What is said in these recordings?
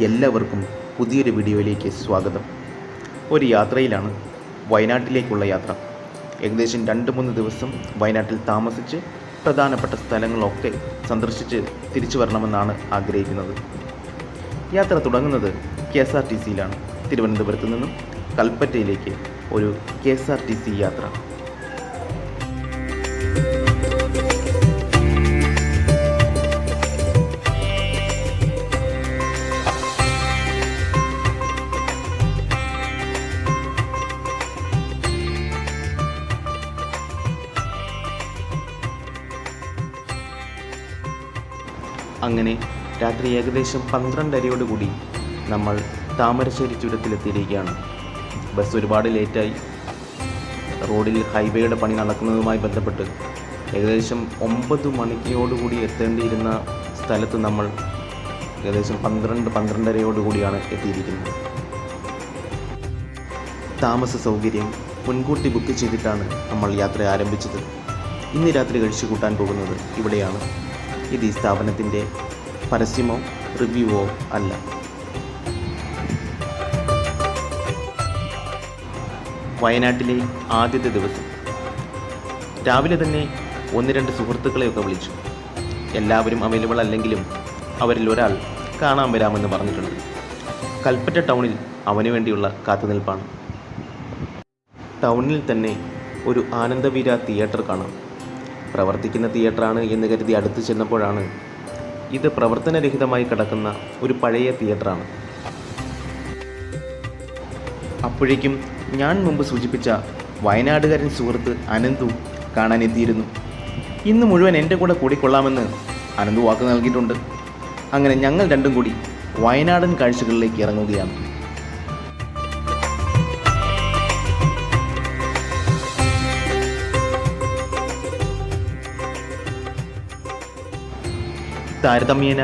എല്ലാവർക്കും പുതിയൊരു വീഡിയോയിലേക്ക് സ്വാഗതം. ഒരു യാത്രയിലാണ്, വയനാട്ടിലേക്കുള്ള യാത്ര. ഏകദേശം 2-3 ദിവസം വയനാട്ടിൽ താമസിച്ച് പ്രധാനപ്പെട്ട സ്ഥലങ്ങളൊക്കെ സന്ദർശിച്ച് തിരിച്ചു വരണമെന്നാണ് ആഗ്രഹിക്കുന്നത്. യാത്ര തുടങ്ങുന്നത് KSRTCയിലാണ്. തിരുവനന്തപുരത്ത് നിന്നും കൽപ്പറ്റയിലേക്ക് ഒരു KSRTC യാത്ര. അങ്ങനെ രാത്രി ഏകദേശം 12:30 നമ്മൾ താമരശ്ശേരി ചുരത്തിലെത്തിയിരിക്കുകയാണ്. ബസ് ഒരുപാട് ലേറ്റായി. റോഡിൽ ഹൈവേയുടെ പണി നടക്കുന്നതുമായി ബന്ധപ്പെട്ട് ഏകദേശം 9 മണിയോടുകൂടി എത്തേണ്ടിയിരുന്ന സ്ഥലത്ത് നമ്മൾ ഏകദേശം 12-12:30 എത്തിയിരിക്കുന്നത്. താമസ സൗകര്യം മുൻകൂട്ടി ബുക്ക് ചെയ്തിട്ടാണ് നമ്മൾ യാത്ര ആരംഭിച്ചത്. ഇന്ന് രാത്രി കഴിച്ചു കൂട്ടാൻ പോകുന്നത് ഇവിടെയാണ്. ഇത് ഈ സ്ഥാപനത്തിൻ്റെ പരസ്യമോ റിവ്യൂവോ അല്ല. വയനാട്ടിലെ ആദ്യത്തെ ദിവസം രാവിലെ തന്നെ 1-2 സുഹൃത്തുക്കളെയൊക്കെ വിളിച്ചു. എല്ലാവരും അവൈലബിൾ അല്ലെങ്കിലും അവരിൽ ഒരാൾ കാണാൻ വരാമെന്ന് പറഞ്ഞിട്ടുണ്ട്. കൽപ്പറ്റ ടൗണിൽ അവന് വേണ്ടിയുള്ള കാത്തുനിൽപ്പാണ്. ടൗണിൽ തന്നെ ഒരു ആനന്ദവീര തിയേറ്റർ കാണാം. പ്രവർത്തിക്കുന്ന തിയേറ്ററാണ് എന്ന് കരുതി അടുത്ത് ചെന്നപ്പോഴാണ് ഇത് പ്രവർത്തനരഹിതമായി കിടക്കുന്ന ഒരു പഴയ തിയേറ്ററാണ്. അപ്പോഴേക്കും ഞാൻ മുമ്പ് സൂചിപ്പിച്ച വയനാടുകാരൻ സുഹൃത്ത് അനന്തു കാണാനെത്തിയിരുന്നു. ഇന്ന് മുഴുവൻ എൻ്റെ കൂടെ കൂടിക്കൊള്ളാമെന്ന് അനന്തു വാക്ക് നൽകിയിട്ടുണ്ട്. അങ്ങനെ ഞങ്ങൾ രണ്ടും കൂടി വയനാടൻ കാഴ്ചകളിലേക്ക് ഇറങ്ങുകയാണ്. താരതമ്യേന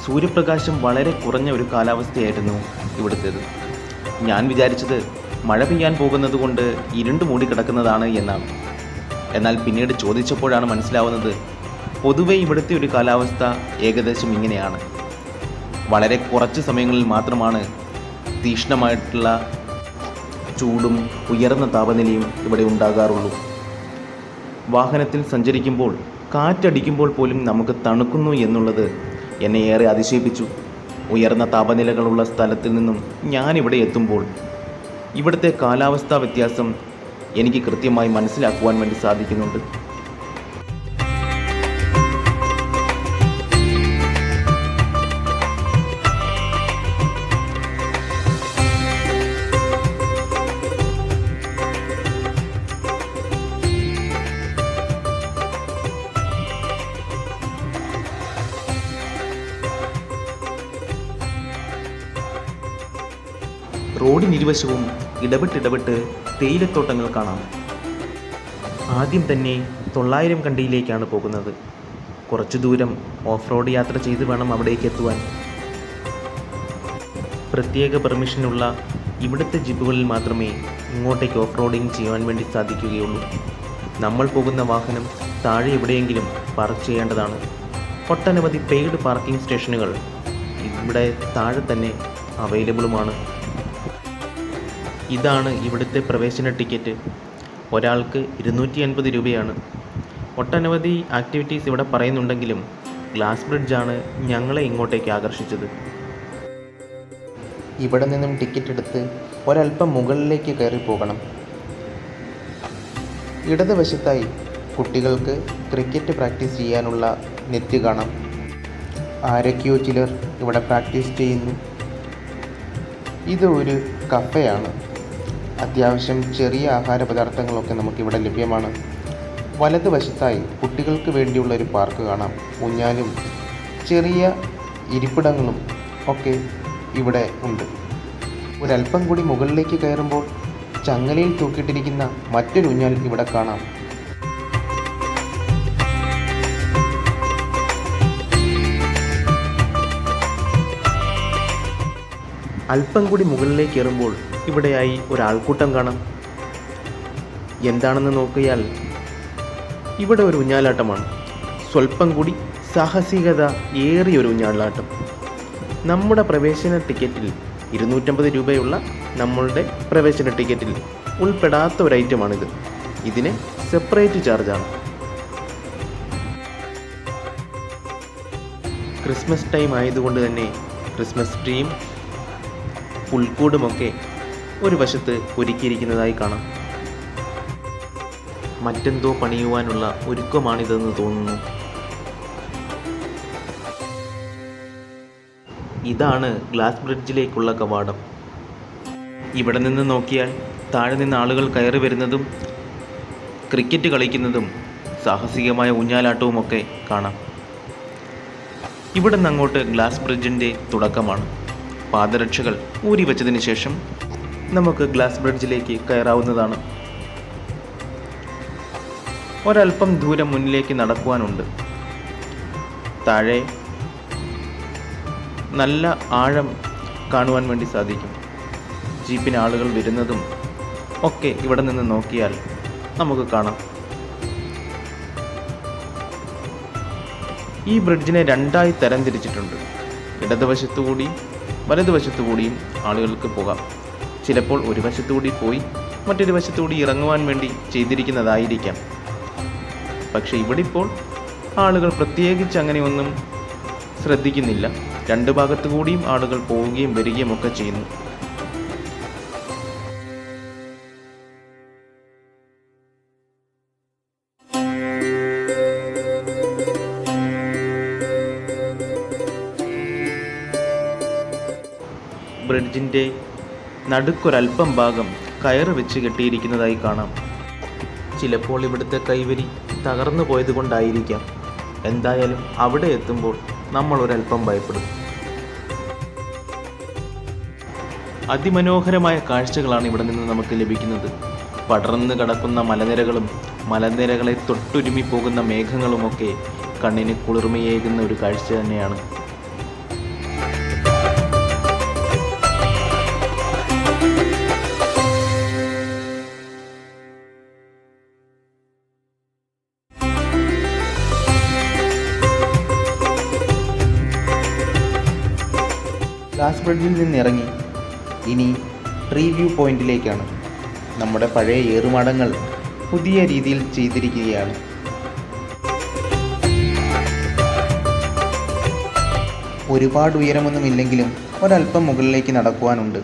സൂര്യപ്രകാശം വളരെ കുറഞ്ഞ ഒരു കാലാവസ്ഥയായിരുന്നു ഇവിടുത്തേത്. ഞാൻ വിചാരിച്ചത് മഴ പെയ്യാൻ പോകുന്നത് കൊണ്ട് ഇരുണ്ട് മൂടിക്കിടക്കുന്നതാണ് എന്നാണ്. എന്നാൽ പിന്നീട് ചോദിച്ചപ്പോഴാണ് മനസ്സിലാവുന്നത് പൊതുവെ ഇവിടുത്തെ ഒരു കാലാവസ്ഥ ഏകദേശം ഇങ്ങനെയാണ്. വളരെ കുറച്ച് സമയങ്ങളിൽ മാത്രമാണ് തീക്ഷ്ണമായിട്ടുള്ള ചൂടും ഉയർന്ന താപനിലയും ഇവിടെ ഉണ്ടാകാറുള്ളൂ. വാഹനത്തിൽ സഞ്ചരിക്കുമ്പോൾ കാറ്റടിക്കുമ്പോൾ പോലും നമുക്ക് തണുക്കുന്നു എന്നുള്ളത് എന്നെ ഏറെ അതിശയിപ്പിച്ചു. ഉയർന്ന താപനിലകളുള്ള സ്ഥലത്തിൽ നിന്നും ഞാനിവിടെ എത്തുമ്പോൾ ഇവിടുത്തെ കാലാവസ്ഥാ വ്യത്യാസം എനിക്ക് കൃത്യമായി മനസ്സിലാക്കുവാൻ വേണ്ടി സാധിക്കുന്നുണ്ട്. റോഡിനിരുവശവും ഇടവിട്ട് തേയിലത്തോട്ടങ്ങൾ കാണാം. ആദ്യം തന്നെ 900 കണ്ടിയിലേക്കാണ് പോകുന്നത്. കുറച്ചു ദൂരം ഓഫ് റോഡ് യാത്ര ചെയ്ത് വേണം അവിടേക്ക് എത്തുവാൻ. പ്രത്യേക പെർമിഷനുള്ള ഇവിടുത്തെ ജീപ്പുകളിൽ മാത്രമേ ഇങ്ങോട്ടേക്ക് ഓഫ് റോഡിങ് ചെയ്യുവാൻ വേണ്ടി സാധിക്കുകയുള്ളൂ. നമ്മൾ പോകുന്ന വാഹനം താഴെ എവിടെയെങ്കിലും പാർക്ക് ചെയ്യേണ്ടതാണ്. ഒട്ടനവധി പെയ്ഡ് പാർക്കിംഗ് സ്റ്റേഷനുകൾ ഇവിടെ താഴെ തന്നെ അവൈലബിളുമാണ്. ഇതാണ് ഇവിടുത്തെ പ്രവേശന ടിക്കറ്റ്. ഒരാൾക്ക് 250 രൂപയാണ്. ഒട്ടനവധി ആക്ടിവിറ്റീസ് ഇവിടെ പറയുന്നുണ്ടെങ്കിലും ഗ്ലാസ് ബ്രിഡ്ജാണ് ഞങ്ങളെ ഇങ്ങോട്ടേക്ക് ആകർഷിച്ചത്. ഇവിടെ നിന്നും ടിക്കറ്റ് എടുത്ത് ഒരല്പം മുകളിലേക്ക് കയറി പോകണം. ഇടതുവശത്തായി കുട്ടികൾക്ക് ക്രിക്കറ്റ് പ്രാക്ടീസ് ചെയ്യാനുള്ള നെറ്റ് കാണാം. ആരൊക്കെയോ ചിലർ ഇവിടെ പ്രാക്ടീസ് ചെയ്യുന്നു. ഇത് ഒരു കഫേയാണ്. അത്യാവശ്യം ചെറിയ ആഹാര പദാർത്ഥങ്ങളൊക്കെ നമുക്കിവിടെ ലഭ്യമാണ്. വലതുവശത്തായി കുട്ടികൾക്ക് വേണ്ടിയുള്ള ഒരു പാർക്ക് കാണാം. ഊഞ്ഞാലും ചെറിയ ഇരിപ്പിടങ്ങളും ഒക്കെ ഇവിടെ ഉണ്ട്. ഒരല്പം കൂടി മുകളിലേക്ക് കയറുമ്പോൾ ചങ്ങലയിൽ തൂക്കിയിട്ടിരിക്കുന്ന മറ്റൊരു ഊഞ്ഞാൽ ഇവിടെ കാണാം. അല്പം കൂടി മുകളിലേക്ക് കയറുമ്പോൾ ഇവിടെയായി ഒരാൾക്കൂട്ടം കാണാം. എന്താണെന്ന് നോക്കിയാൽ ഇവിടെ ഒരു ഊഞ്ഞാലാട്ടമാണ്. സ്വല്പം കൂടി സാഹസികത ഏറിയൊരു ഊഞ്ഞാലാട്ടം. നമ്മുടെ പ്രവേശന ടിക്കറ്റിൽ 250 രൂപയുള്ള നമ്മളുടെ പ്രവേശന ടിക്കറ്റിൽ ഉൾപ്പെടാത്ത ഒരു ഐറ്റമാണിത്. ഇതിന് സെപ്പറേറ്റ് ചാർജാണ്. ക്രിസ്മസ് ടൈം ആയതുകൊണ്ട് തന്നെ ക്രിസ്മസ് ട്രീയും പുൽക്കൂടുമൊക്കെ ഒരു വശത്ത് ഒരുക്കിയിരിക്കുന്നതായി കാണാം. മറ്റെന്തോ പണിയുവാനുള്ള ഒരുക്കമാണിതെന്ന് തോന്നുന്നു. ഇതാണ് ഗ്ലാസ് ബ്രിഡ്ജിലേക്കുള്ള കവാടം. ഇവിടെ നിന്ന് നോക്കിയാൽ താഴെ നിന്ന് ആളുകൾ കയറി വരുന്നതും ക്രിക്കറ്റ് കളിക്കുന്നതും സാഹസികമായ ഊഞ്ഞാലാട്ടവുമൊക്കെ കാണാം. ഇവിടെ നിന്ന് അങ്ങോട്ട് ഗ്ലാസ് ബ്രിഡ്ജിൻ്റെ തുടക്കമാണ്. പാദരക്ഷകൾ ഊരി വച്ചതിന് ശേഷം നമുക്ക് ഗ്ലാസ് ബ്രിഡ്ജിലേക്ക് കയറാവുന്നതാണ്. ഒരല്പം ദൂരം മുന്നിലേക്ക് നടക്കുവാനുണ്ട്. താഴെ നല്ല ആഴം കാണുവാൻ വേണ്ടി സാധിക്കും. ജീപ്പിന് ആളുകൾ വരുന്നതും ഒക്കെ ഇവിടെ നിന്ന് നോക്കിയാൽ നമുക്ക് കാണാം. ഈ ബ്രിഡ്ജിനെ രണ്ടായി തരംതിരിച്ചിട്ടുണ്ട്. ഇടതുവശത്തുകൂടിയും വലതുവശത്തുകൂടിയും ആളുകൾക്ക് പോകാം. ചിലപ്പോൾ ഒരു വശത്തുകൂടി പോയി മറ്റൊരു വശത്തുകൂടി ഇറങ്ങുവാൻ വേണ്ടി ചെയ്തിരിക്കുന്നതായിരിക്കാം. പക്ഷേ ഇവിടെ ഇപ്പോൾ ആളുകൾ പ്രത്യേകിച്ച് അങ്ങനെയൊന്നും ശ്രദ്ധിക്കുന്നില്ല. രണ്ട് ഭാഗത്തു കൂടിയും ആളുകൾ പോവുകയും വരികയും ഒക്കെ ചെയ്യുന്നു. ബ്രിഡ്ജിൻ്റെ നടുക്കൊരൽപ്പം ഭാഗം കയറ് വെച്ച് കെട്ടിയിരിക്കുന്നതായി കാണാം. ചിലപ്പോൾ ഇവിടുത്തെ കൈവരി തകർന്നു പോയത് കൊണ്ടായിരിക്കാം. എന്തായാലും അവിടെ എത്തുമ്പോൾ നമ്മൾ ഒരൽപ്പം ഭയപ്പെടും. അതിമനോഹരമായ കാഴ്ചകളാണ് ഇവിടെ നിന്ന് നമുക്ക് ലഭിക്കുന്നത്. പടർന്നു കിടക്കുന്ന മലനിരകളും മലനിരകളെ തൊട്ടുരുമി പോകുന്ന മേഘങ്ങളുമൊക്കെ കണ്ണിന് കുളിർമയേകുന്ന ഒരു കാഴ്ച തന്നെയാണ്. ഗ്ലാസ് ബ്രിഡ്ജിൽ നിന്നിറങ്ങി ഇനി ട്രീ വ്യൂ പോയിന്റിലേക്കാണ്. നമ്മുടെ പഴയ ഏറുമാടങ്ങൾ പുതിയ രീതിയിൽ ചെയ്തിരിക്കുകയാണ്. ഒരുപാട് ഉയരമൊന്നുമില്ലെങ്കിലും ഒരല്പം മുകളിലേക്ക് നടക്കുവാനുണ്ട്.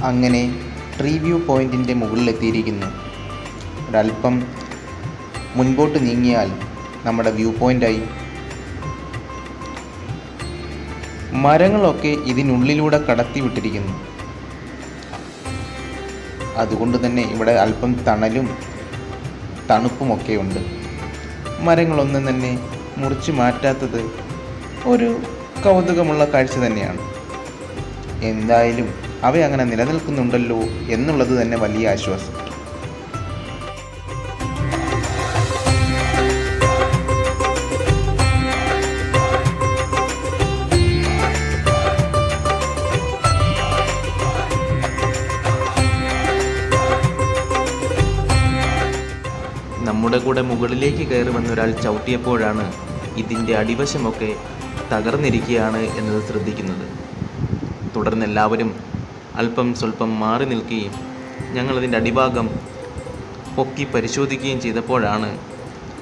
അങ്ങനെ ട്രീ വ്യൂ പോയിൻറ്റിൻ്റെ മുകളിലെത്തിയിരിക്കുന്നു. ഒരല്പം മുൻപോട്ട് നീങ്ങിയാൽ നമ്മുടെ വ്യൂ പോയിൻ്റായി. മരങ്ങളൊക്കെ ഇതിനുള്ളിലൂടെ കടത്തിവിട്ടിരിക്കുന്നു. അതുകൊണ്ട് തന്നെ ഇവിടെ അല്പം തണലും തണുപ്പുമൊക്കെ ഉണ്ട്. മരങ്ങളൊന്നും തന്നെ മുറിച്ച് മാറ്റാത്തത് ഒരു കൗതുകമുള്ള കാഴ്ച തന്നെയാണ്. എന്തായാലും അവയങ്ങനെ നിലനിൽക്കുന്നുണ്ടല്ലോ എന്നുള്ളത് തന്നെ വലിയ ആശ്വാസം. നമ്മുടെ കൂടെ മുകളിലേക്ക് കയറി വന്നൊരാൾ ചവിട്ടിയപ്പോഴാണ് ഇതിൻ്റെ അടിവശമൊക്കെ തകർന്നിരിക്കുകയാണ് എന്നത് ശ്രദ്ധിക്കുന്നത്. തുടർന്ന് എല്ലാവരും അല്പം സ്വല്പം മാറി നിൽക്കുകയും ഞങ്ങളതിൻ്റെ അടിഭാഗം പൊക്കി പരിശോധിക്കുകയും ചെയ്തപ്പോഴാണ്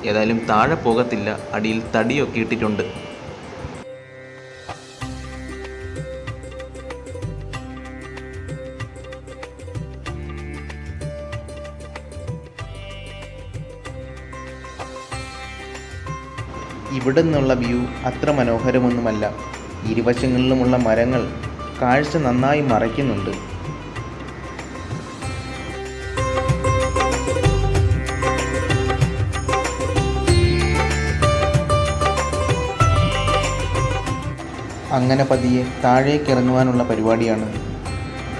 ഏതായാലും താഴെ പോകത്തില്ല, അടിയിൽ തടിയൊക്കെ ഇട്ടിട്ടുണ്ട്. ഇവിടെ നിന്നുള്ള വ്യൂ അത്ര മനോഹരമൊന്നുമല്ല. ഇരുവശങ്ങളിലുമുള്ള മരങ്ങൾ കാഴ്ച നന്നായി മറയ്ക്കുന്നുണ്ട്. അങ്ങനെ പതിയെ താഴേക്ക് ഇറങ്ങുവാനുള്ള പരിപാടിയാണ്.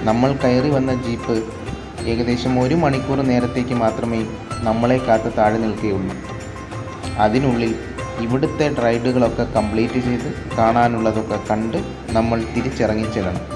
നമ്മൾ കയറി വന്ന ജീപ്പ് ഏകദേശം 1 മണിക്കൂർ നേരത്തേക്ക് മാത്രമേ നമ്മളെ കാത്ത് താഴെ നിൽക്കുകയുള്ളൂ. അതിനുള്ളിൽ ഇവിടുത്തെ റൈഡുകളൊക്കെ കംപ്ലീറ്റ് ചെയ്ത് കാണാനുള്ളതൊക്കെ കണ്ട് നമ്മൾ തിരിച്ചിറങ്ങി ചെല്ലണം.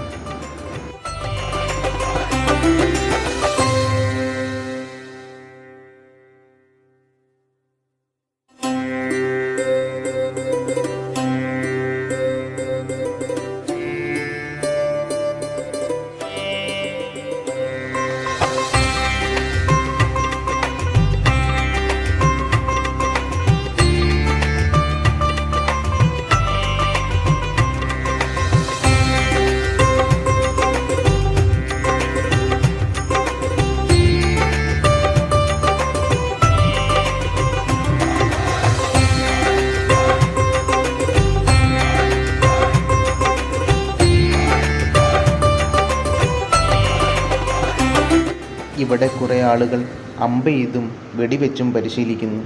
ഇവിടെ കുറേ ആളുകൾ അമ്പെയ്തും വെടിവെച്ചും പരിശീലിക്കുന്നു.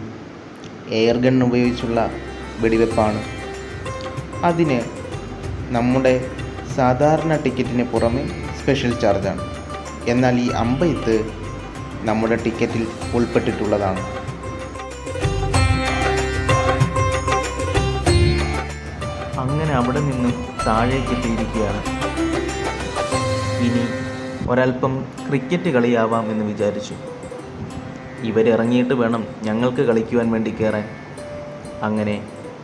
എയർ ഗൺ ഉപയോഗിച്ചുള്ള വെടിവെപ്പാണ്. അതിന് നമ്മുടെ സാധാരണ ടിക്കറ്റിന് പുറമെ സ്പെഷ്യൽ ചാർജാണ്. എന്നാൽ ഈ അമ്പെയ്ത്ത് നമ്മുടെ ടിക്കറ്റിൽ ഉൾപ്പെട്ടിട്ടുള്ളതാണ്. അങ്ങനെ അവിടെ നിന്നും താഴേക്ക് എത്തിയിരിക്കുകയാണ്. ഇനി ഒരൽപ്പം ക്രിക്കറ്റ് കളിയാവാം എന്ന് വിചാരിച്ചു. ഇവരിറങ്ങിയിട്ട് വേണം ഞങ്ങൾക്ക് കളിക്കുവാൻ വേണ്ടി കയറാൻ. അങ്ങനെ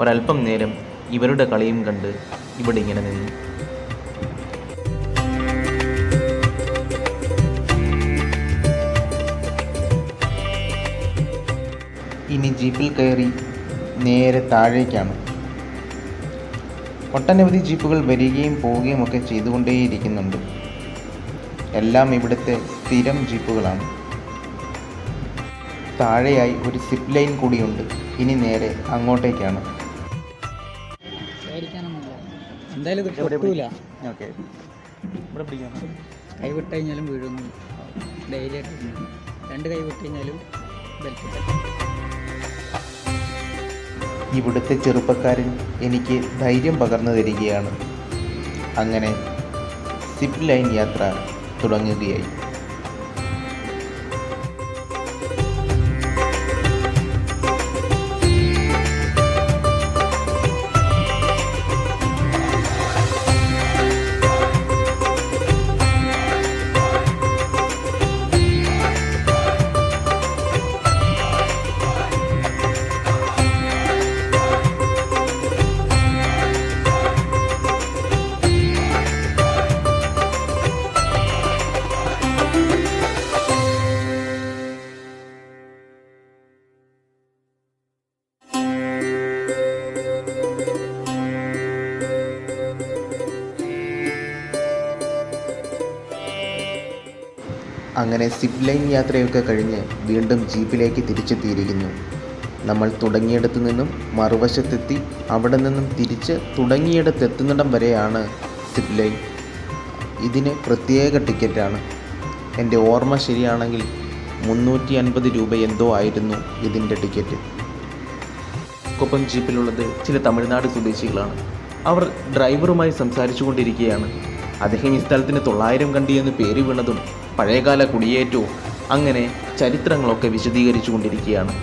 ഒരൽപ്പം നേരം ഇവരുടെ കളിയും കണ്ട് ഇവിടെ ഇങ്ങനെ നിന്നു. ഇനി ജീപ്പിൽ കയറി നേരെ താഴേക്കാണ്. ഒട്ടനവധി ജീപ്പുകൾ വരികയും പോവുകയും ഒക്കെ ചെയ്തുകൊണ്ടേയിരിക്കുന്നുണ്ട്. എല്ലാം ഇവിടുത്തെ സ്ഥിരം ജീപ്പുകളാണ്. താഴെയായി ഒരു സിപ്പ് ലൈൻ കൂടിയുണ്ട്. ഇനി നേരെ അങ്ങോട്ടേക്കാണ്. എന്തായാലും ഇത് പൊട്ടൂല. ഓക്കെ, ഇവിടെ പിടിക്കാം. കൈ വിട്ട് കഴിഞ്ഞാലും വീഴൊന്നും ഡെയിലി ആയിട്ട് 2 കൈ വിട്ട് കഴിഞ്ഞാലും ബെൽറ്റ്. ഇവിടുത്തെ ചെറുപ്പക്കാരൻ എനിക്ക് ധൈര്യം പകർന്നു തരികയാണ്. അങ്ങനെ സിപ്പ് ലൈൻ യാത്ര തുടങ്ങുകയായി. അങ്ങനെ സിപ്പ് ലൈൻ യാത്രയൊക്കെ കഴിഞ്ഞ് വീണ്ടും ജീപ്പിലേക്ക് തിരിച്ചെത്തിയിരിക്കുന്നു. നമ്മൾ തുടങ്ങിയിടത്തു നിന്നും മറുവശത്തെത്തി അവിടെ നിന്നും തിരിച്ച് തുടങ്ങിയിടത്തെത്തുന്നിടം വരെയാണ് സിപ്പ് ലൈൻ. ഇതിന് പ്രത്യേക ടിക്കറ്റാണ്. എൻ്റെ ഓർമ്മ ശരിയാണെങ്കിൽ 350 രൂപ എന്തോ ആയിരുന്നു ഇതിൻ്റെ ടിക്കറ്റ്. ഒപ്പം ജീപ്പിലുള്ളത് ചില തമിഴ്നാട് സ്വദേശികളാണ്. അവർ ഡ്രൈവറുമായി സംസാരിച്ചു കൊണ്ടിരിക്കുകയാണ്. അദ്ദേഹം ഈ സ്ഥലത്തിന് 900 കണ്ടി എന്ന് പേര് വീണതും പഴയകാല കുടിയേറ്റവും അങ്ങനെ ചരിത്രങ്ങളൊക്കെ വിശദീകരിച്ചു കൊണ്ടിരിക്കുകയാണ്.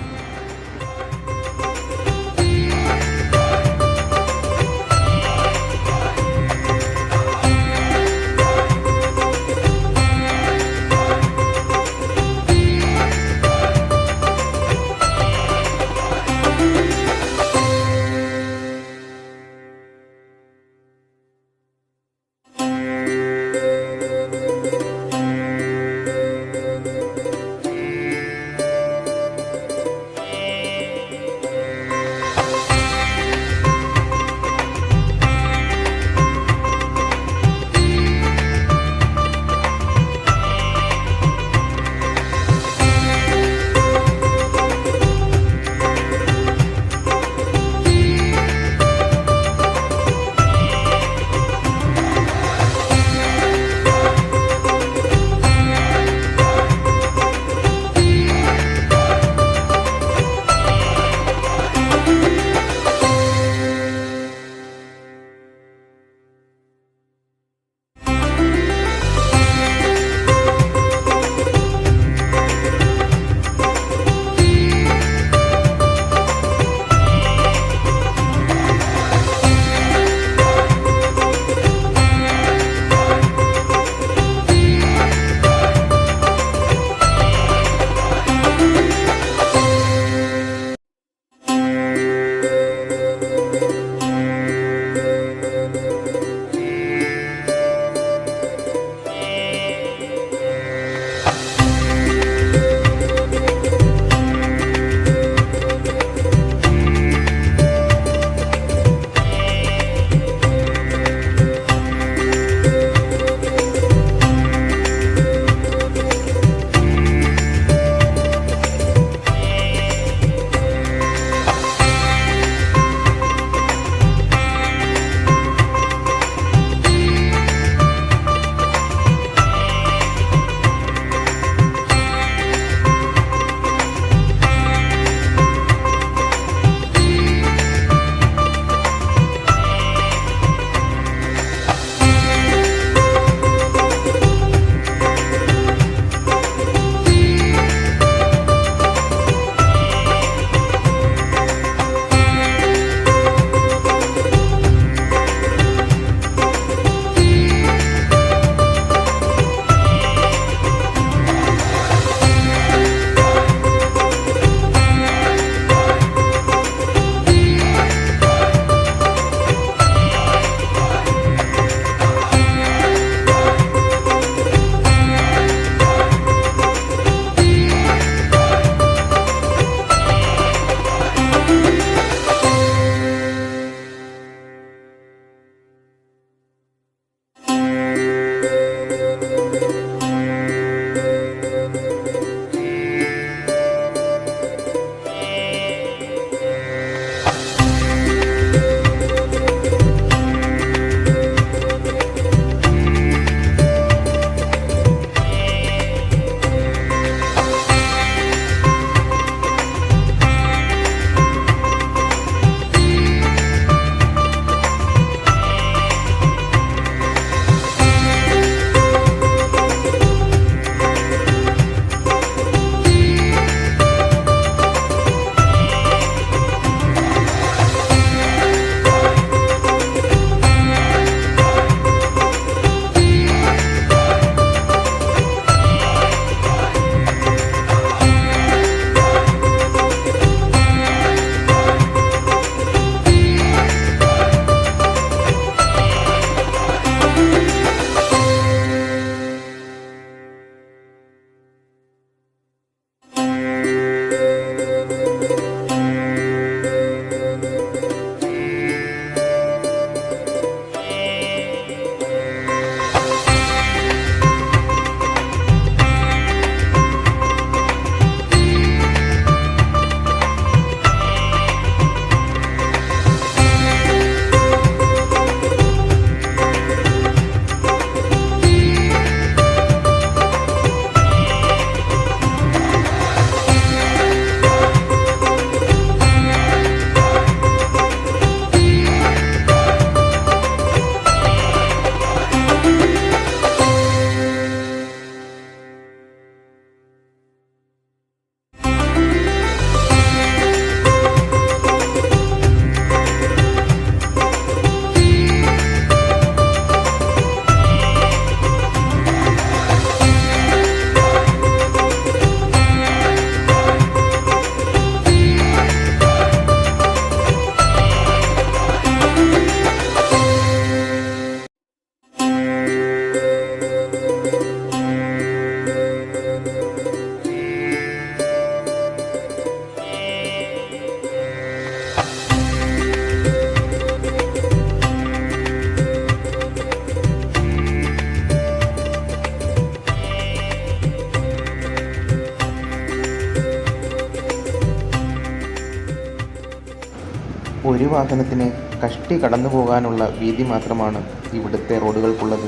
ഒരു വാഹനത്തിന് കഷ്ടി കടന്നു പോകാനുള്ള വീതി മാത്രമാണ് ഇവിടുത്തെ റോഡുകൾക്കുള്ളത്.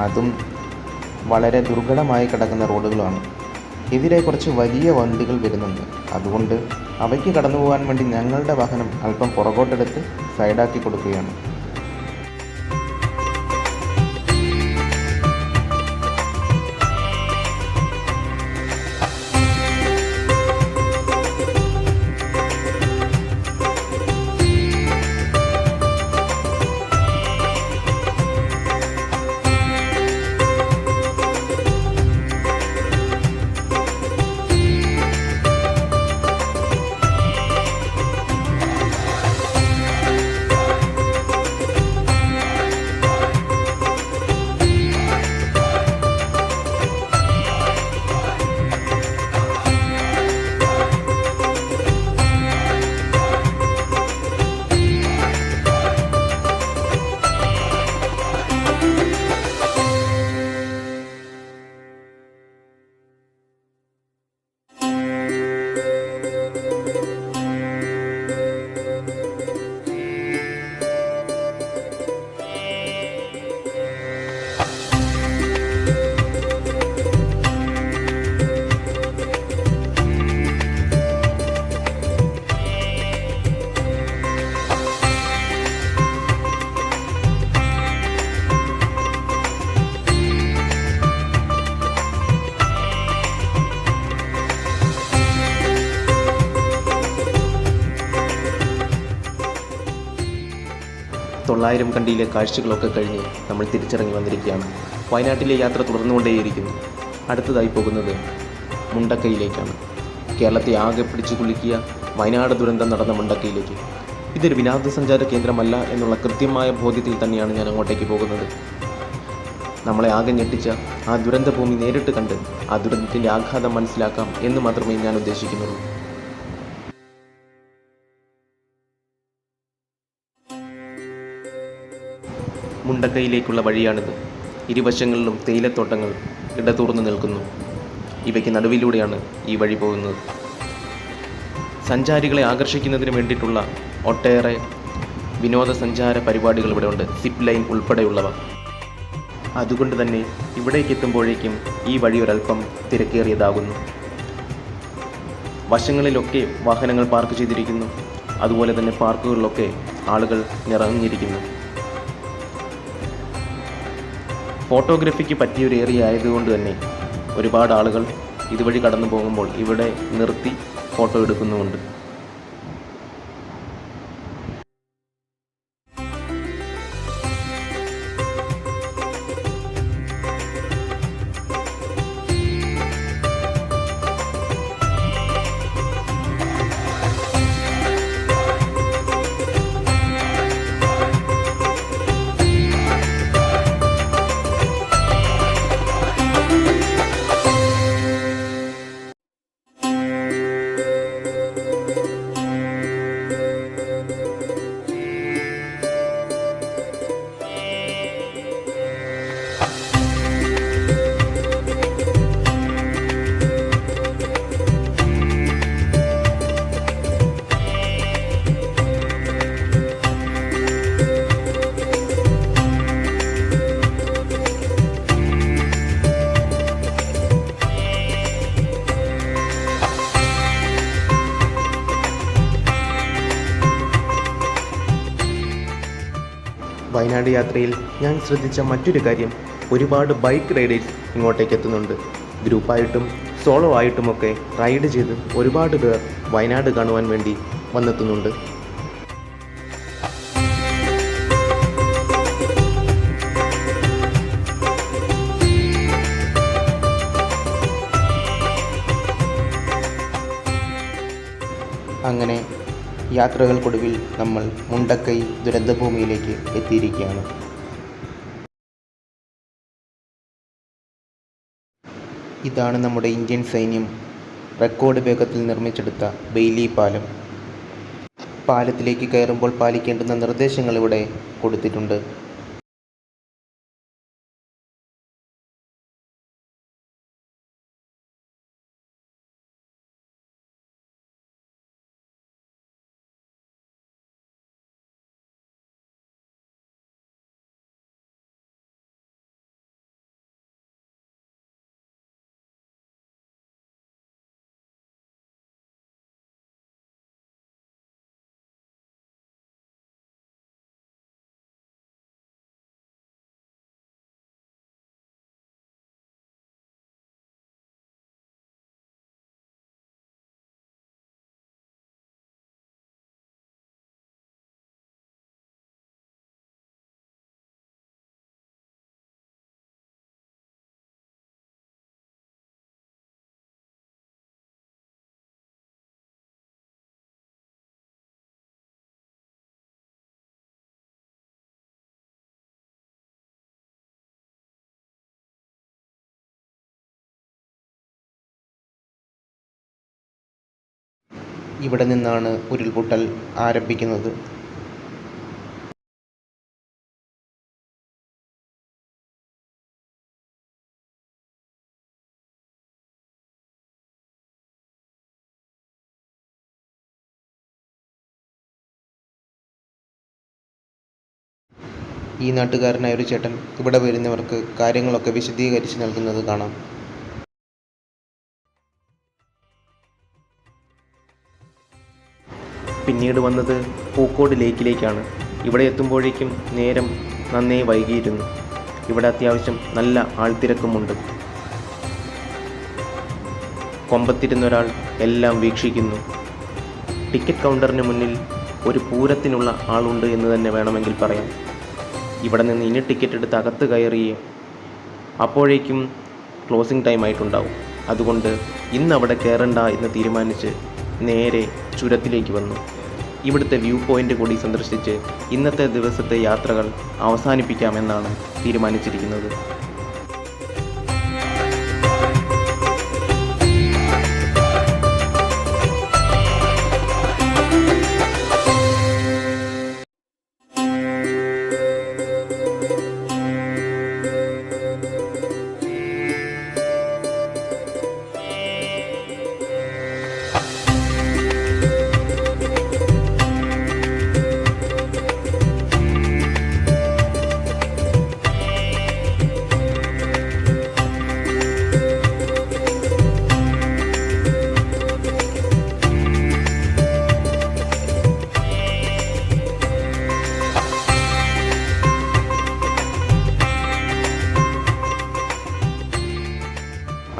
അതും വളരെ ദുർഘടമായി കിടക്കുന്ന റോഡുകളാണ്. എതിരെ കുറച്ച് വലിയ വണ്ടികൾ വരുന്നുണ്ട്. അതുകൊണ്ട് അവയ്ക്ക് കടന്നു പോകാൻ വേണ്ടി ഞങ്ങളുടെ വാഹനം അല്പം പുറകോട്ടെടുത്ത് സൈഡാക്കി കൊടുക്കുകയാണ്. തൊള്ളായിരം കണ്ടിയിലെ കാഴ്ചകളൊക്കെ കഴിഞ്ഞ് നമ്മൾ തിരിച്ചിറങ്ങി വന്നിരിക്കുകയാണ്. വയനാട്ടിലെ യാത്ര തുടർന്നുകൊണ്ടേയിരിക്കുന്നു. അടുത്തതായി പോകുന്നത് മുണ്ടക്കൈയിലേക്കാണ്. കേരളത്തെ ആകെ പിടിച്ചു കുലുക്കിയ വയനാട് ദുരന്തം നടന്ന മുണ്ടക്കൈയിലേക്ക്. ഇതൊരു വിനോദസഞ്ചാര കേന്ദ്രമല്ല എന്നുള്ള കൃത്യമായ ബോധ്യത്തിൽ തന്നെയാണ് ഞാൻ അങ്ങോട്ടേക്ക് പോകുന്നത്. നമ്മളെ ആകെ ഞെട്ടിച്ച ആ ദുരന്തഭൂമി നേരിട്ട് കണ്ട് ആ ദുരന്തത്തിൻ്റെ ആഘാതം മനസ്സിലാക്കാം എന്ന് മാത്രമേ ഞാൻ ഉദ്ദേശിക്കുന്നുള്ളൂ. മുണ്ടക്കൈയിലേക്കുള്ള വഴിയാണിത്. ഇരുവശങ്ങളിലും തേയിലത്തോട്ടങ്ങൾ ഇടതൂർന്നു നിൽക്കുന്നു. ഇവയ്ക്ക് നടുവിലൂടെയാണ് ഈ വഴി പോകുന്നത്. സഞ്ചാരികളെ ആകർഷിക്കുന്നതിന് വേണ്ടിയിട്ടുള്ള ഒട്ടേറെ വിനോദസഞ്ചാര പരിപാടികൾ ഇവിടെ ഉണ്ട്, സിപ്പ് ലൈൻ ഉൾപ്പെടെയുള്ളവ. അതുകൊണ്ട് തന്നെ ഇവിടേക്ക് എത്തുമ്പോഴേക്കും ഈ വഴി ഒരല്പം തിരക്കേറിയതാകുന്നു. വശങ്ങളിലൊക്കെ വാഹനങ്ങൾ പാർക്ക് ചെയ്തിരിക്കുന്നു. അതുപോലെ തന്നെ പാർക്കുകളിലൊക്കെ ആളുകൾ നിറഞ്ഞിരിക്കുന്നു. ഫോട്ടോഗ്രാഫിക്ക് പറ്റിയൊരു ഏരിയ ആയതുകൊണ്ട് തന്നെ ഒരുപാട് ആളുകൾ ഇതുവഴി കടന്നു പോകുമ്പോൾ ഇവിടെ നിർത്തി ഫോട്ടോ എടുക്കുന്നുമുണ്ട്. വയനാട് യാത്രയിൽ ഞാൻ ശ്രദ്ധിച്ച മറ്റൊരു കാര്യം, ഒരുപാട് ബൈക്ക് റൈഡേഴ്സ് ഇങ്ങോട്ടേക്ക് എത്തുന്നുണ്ട്. ഗ്രൂപ്പായിട്ടും സോളോ ആയിട്ടുമൊക്കെ റൈഡ് ചെയ്ത് ഒരുപാട് പേർ വയനാട് കാണുവാൻ വേണ്ടി വന്നെത്തുന്നുണ്ട്. അങ്ങനെ യാത്രകൾക്കൊടുവിൽ നമ്മൾ മുണ്ടക്കൈ ദുരന്തഭൂമിയിലേക്ക് എത്തിയിരിക്കുകയാണ്. ഇതാണ് നമ്മുടെ ഇന്ത്യൻ സൈന്യം റെക്കോർഡ് വേഗത്തിൽ നിർമ്മിച്ചെടുത്ത ബെയ്ലി പാലം. പാലത്തിലേക്ക് കയറുമ്പോൾ പാലിക്കേണ്ടുന്ന നിർദ്ദേശങ്ങൾ ഇവിടെ കൊടുത്തിട്ടുണ്ട്. ഇവിടെ നിന്നാണ് ഉരുൾപൊട്ടൽ ആരംഭിക്കുന്നത്. ഈ നാട്ടുകാരനായ ഒരു ചേട്ടൻ ഇവിടെ വരുന്നവർക്ക് കാര്യങ്ങളൊക്കെ വിശദീകരിച്ച് നൽകുന്നത് കാണാം. പിന്നീട് വന്നത് പൂക്കോട് ലേക്കിലേക്കാണ്. ഇവിടെ എത്തുമ്പോഴേക്കും നേരം നന്നേ വൈകിയിരുന്നു. ഇവിടെ അത്യാവശ്യം നല്ല ആൾത്തിരക്കുമുണ്ട്. കൊമ്പത്തിരുന്നൊരാൾ എല്ലാം വീക്ഷിക്കുന്നു. ടിക്കറ്റ് കൗണ്ടറിന് മുന്നിൽ ഒരു പൂരത്തിനുള്ള ആളുണ്ട് എന്ന് തന്നെ വേണമെങ്കിൽ പറയാം. ഇവിടെ നിന്ന് ഇനി ടിക്കറ്റ് എടുത്ത് അകത്ത് കയറിയേ അപ്പോഴേക്കും ക്ലോസിംഗ് ടൈം ആയിട്ടുണ്ടാവും. അതുകൊണ്ട് ഇന്ന് അവിടെ കയറണ്ട എന്ന് തീരുമാനിച്ച് നേരെ ചുരത്തിലേക്ക് വന്നു. ഇവിടുത്തെ വ്യൂ പോയിൻ്റ് കൂടി സന്ദർശിച്ച് ഇന്നത്തെ ദിവസത്തെ യാത്രകൾ അവസാനിപ്പിക്കാമെന്നാണ് തീരുമാനിച്ചിരിക്കുന്നത്.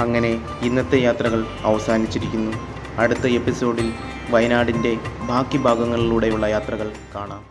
അങ്ങനെ ഇന്നത്തെ യാത്രകൾ അവസാനിച്ചിരിക്കുന്നു. അടുത്ത എപ്പിസോഡിൽ വയനാടിൻ്റെ ബാക്കി ഭാഗങ്ങളിലൂടെയുള്ള യാത്രകൾ കാണാം.